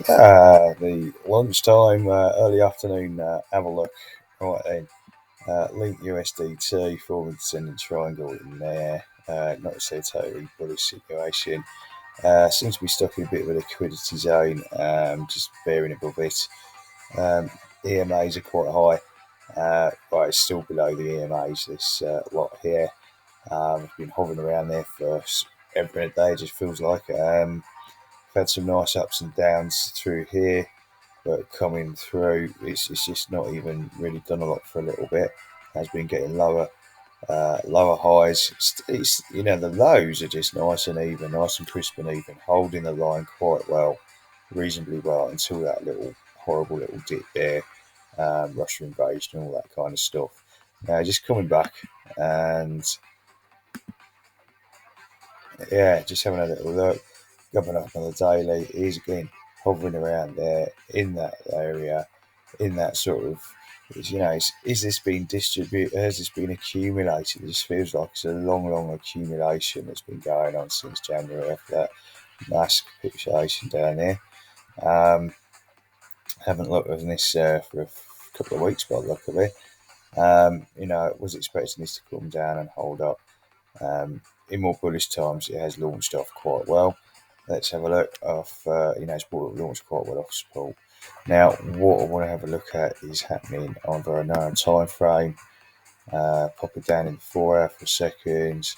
The lunchtime, early afternoon, have a look. Right then, link USDT forward descending triangle in there. Not necessarily totally bullish situation. Seems to be stuck in a bit of a liquidity zone, just bearing above it. EMAs are quite high, but it's still below the EMAs. This lot here, it's been hovering around there for every day. It just feels like. We've had some nice ups and downs through here, but coming through, it's just not even really done a lot for a little bit. Has been getting lower highs. The lows are just nice and even, nice and crisp and even, holding the line quite well, reasonably well until that little horrible little dip there, Russia invasion, all that kind of stuff. Now just coming back and yeah, just having a little look, coming up on the daily, is again hovering around there in that area, in that sort of, is this being distributed? Has this been accumulated? It just feels like it's a long, long accumulation that's been going on since January after that mass capitulation down there. Um, haven't looked at this for a couple of weeks by the look of it. Was expecting this to come down and hold up. In more bullish times, it has launched off quite well. Let's have a look off. It's launched quite well off support. Now, what I want to have a look at is happening over a narrow time frame. Pop it down in the 4 hour for seconds,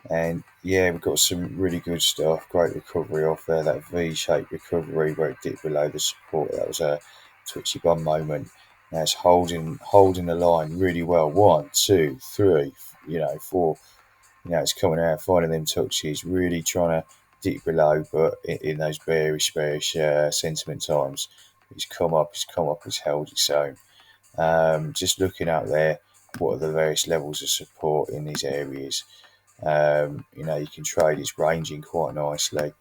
and yeah, we've got some really good stuff. Great recovery off there. That V-shaped recovery where it dipped below the support. That was a twitchy bum moment. Now it's holding the line really well. One, two, three, four. It's coming out, finding them touches, really trying to dip below, but in those bearish sentiment times, it's held its own. Just looking out there, what are the various levels of support in these areas? You can trade its ranging quite nicely,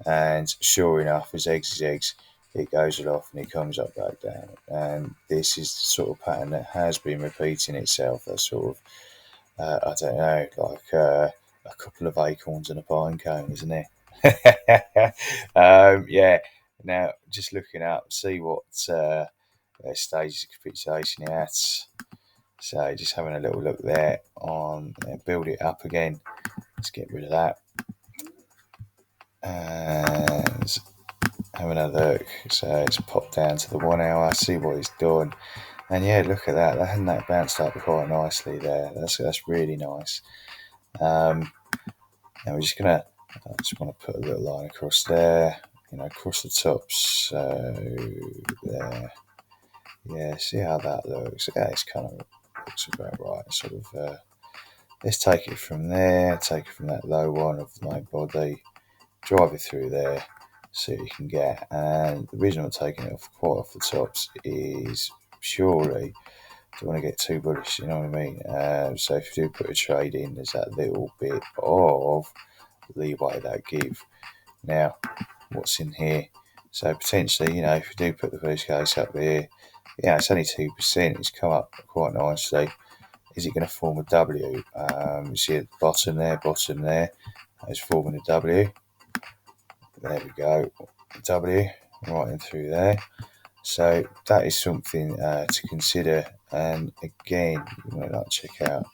and sure enough, as eggs is eggs, it goes off and it comes up back down. And this is the sort of pattern that has been repeating itself. That sort of I don't know, like a couple of acorns and a pine cone, isn't it? Yeah. Now, just looking up, see what stages of capitulation at. So, just having a little look there on build it up again. Let's get rid of that. And having a look. So, it's popped down to the 1 hour, see what it's done. And yeah, look at that. Hasn't that bounced up quite nicely there? That's really nice. And we're just gonna, I just want to put a little line across there, across the tops. So there, yeah. See how that looks. Yeah, it's kind of looks about right. Sort of. Let's take it from there. Take it from that low one of the main body. Drive it through there. See what you can get. And the reason I'm taking it quite off the tops is surely don't want to get too bullish, you know what I mean? So if you do put a trade in, there's that little bit of leeway that give. Now, what's in here? So potentially, if you do put the first case up here, it's only 2%. It's come up quite nicely. Is it going to form a W? You see at the bottom there, it's forming a W. There we go, W right in through there. So that is something to consider. And again, you might like to check out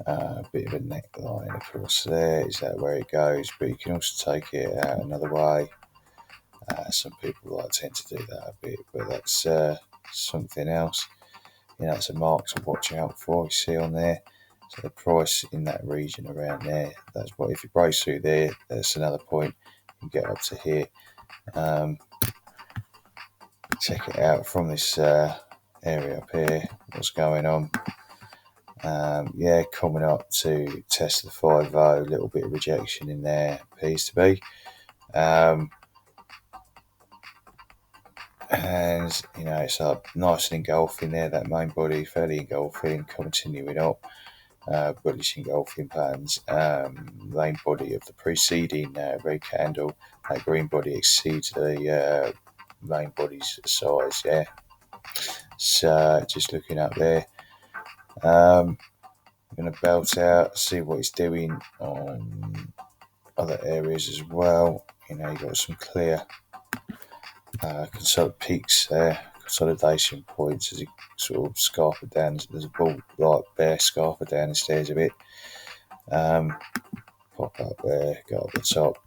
a bit of a neckline across there. Is that where it goes? But you can also take it out another way. Some people tend to do that a bit, but that's something else. It's a mark to watch out for. You see on there. So the price in that region around there. That's what if it breaks through there. That's another point. You can get up to here. Check it out from this area up here. What's going on? Coming up to test the 5-0, a little bit of rejection in there, appears to be. And it's up nice and engulfing there, that main body, fairly engulfing, continuing up, bullish engulfing patterns. Main body of the preceding red candle, that green body exceeds the main body's size, yeah. So just looking up there. I'm going to belt out, see what it's doing on other areas as well. You've got some clear peaks there, consolidation points as you sort of scarp it down. There's a ball like bear scarper down the stairs a bit. Pop up there, go up the top,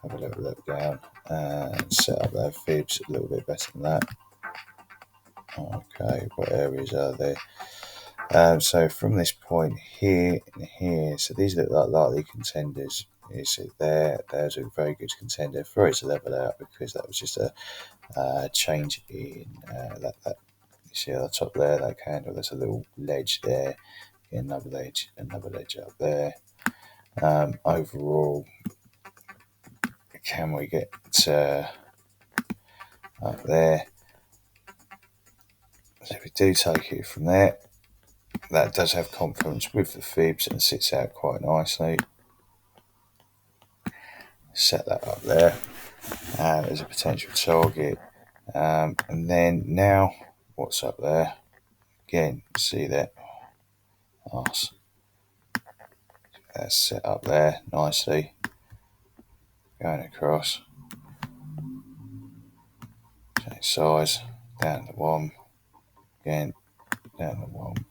have a little look down, and set up their fibs a little bit better than that. Okay, what areas are there? So from this point here and here, so these look like likely contenders. You see there's a very good contender for it to level out, because that was just a change in that you see at the top there, that candle. There's a little ledge there, another ledge up there. Overall, can we get up there? So if we do take it from there, that does have confluence with the fibs and sits out quite nicely. Set that up there as a potential target. And then now, what's up there? Again, see that arse. That's set up there nicely. Going across. Change size. Down to 1. Again, down to 1.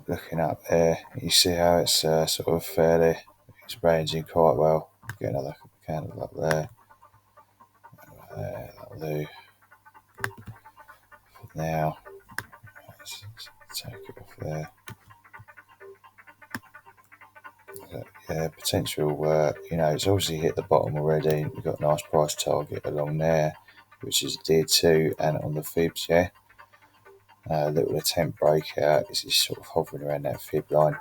Looking up there, you see how it's sort of fairly, it's ranging quite well. Get another candle up there. That'll do. Now, let's take it off there. Yeah, potential, it's obviously hit the bottom already. We've got a nice price target along there, which is adhered to, and on the fibs, yeah. Little attempt breakout. This is sort of hovering around that fib line.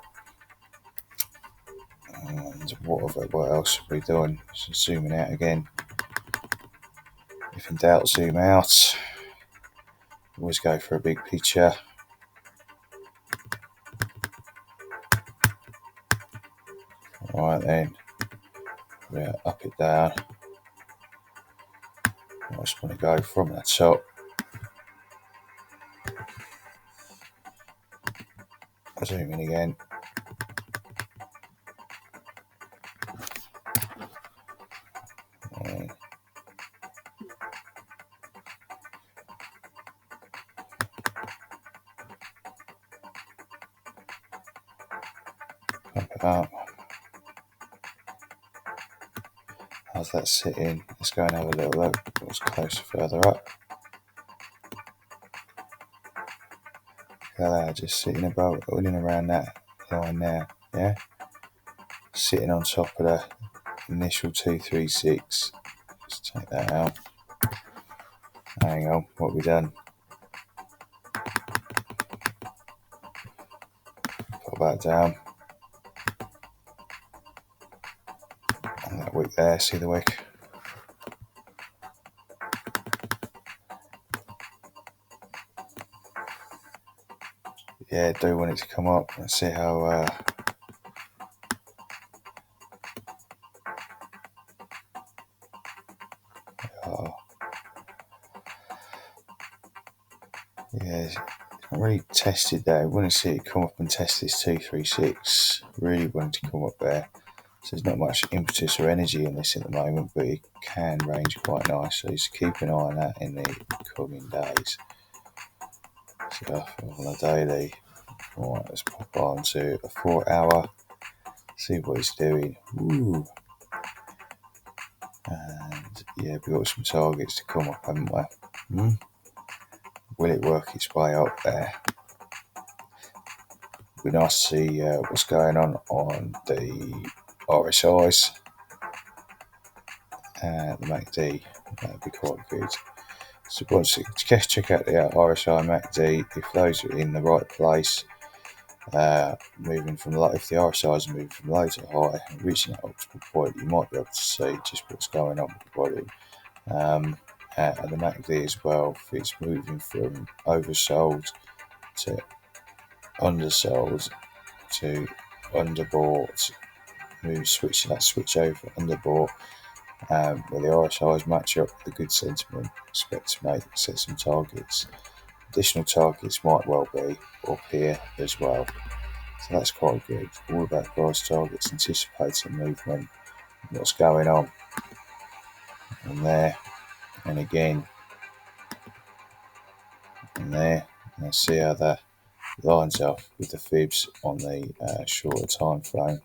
And what else are we doing? So zooming out again. If in doubt, zoom out. Always go for a big picture. Alright then. Yeah, up it down. I just want to go from the top. Zoom in again. And pump it up. How's that sitting? Let's go and have a little look. What's closer further up? Just sitting above, in and around that line there, yeah? Sitting on top of the initial 236. Let's take that out. Hang on, what have we done? Put that down. And that wick there, see the wick? Yeah, do want it to come up. Let's see how yeah, it's not really tested there. I want to see it come up and test this 236. Really wanted to come up there. So there's not much impetus or energy in this at the moment, but it can range quite nicely. So keep an eye on that in the coming days. So on a daily, right, let's pop on to a 4 hour, see what it's doing. Ooh. And yeah, we've got some targets to come up, haven't we? Will it work its way up there? It'd be nice to see what's going on the RSIs and the MACD. That'd be quite good. So once you check out the RSI and MACD, if those are in the right place, moving from low, if the RSIs are moving from low to high, reaching that optimal point, you might be able to see just what's going on with the body. And the MACD as well, if it's moving from oversold to undersold to underbought, switch over underbought, where the RSIs match up with the good sentiment, expect to set some targets. Additional targets might well be up here as well. So that's quite good. All about price targets, anticipating movement, what's going on. and there, and again, and there. Let's see how that lines up with the fibs on the shorter time frame.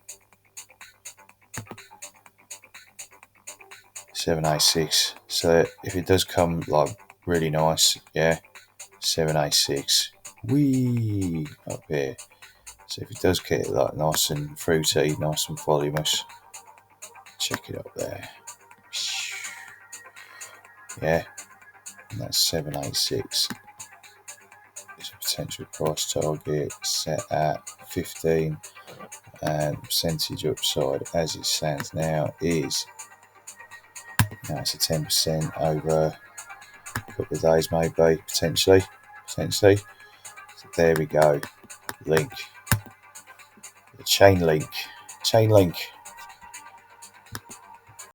786. So if it does come like really nice, yeah, 786, wee up here. So if it does get like nice and fruity, nice and voluminous, check it up there. Yeah, and that's 786. It's a potential price target set at 15, and percentage upside as it stands now is, it's a 10% over a couple of days, maybe, potentially. So there we go. Link, the chain link.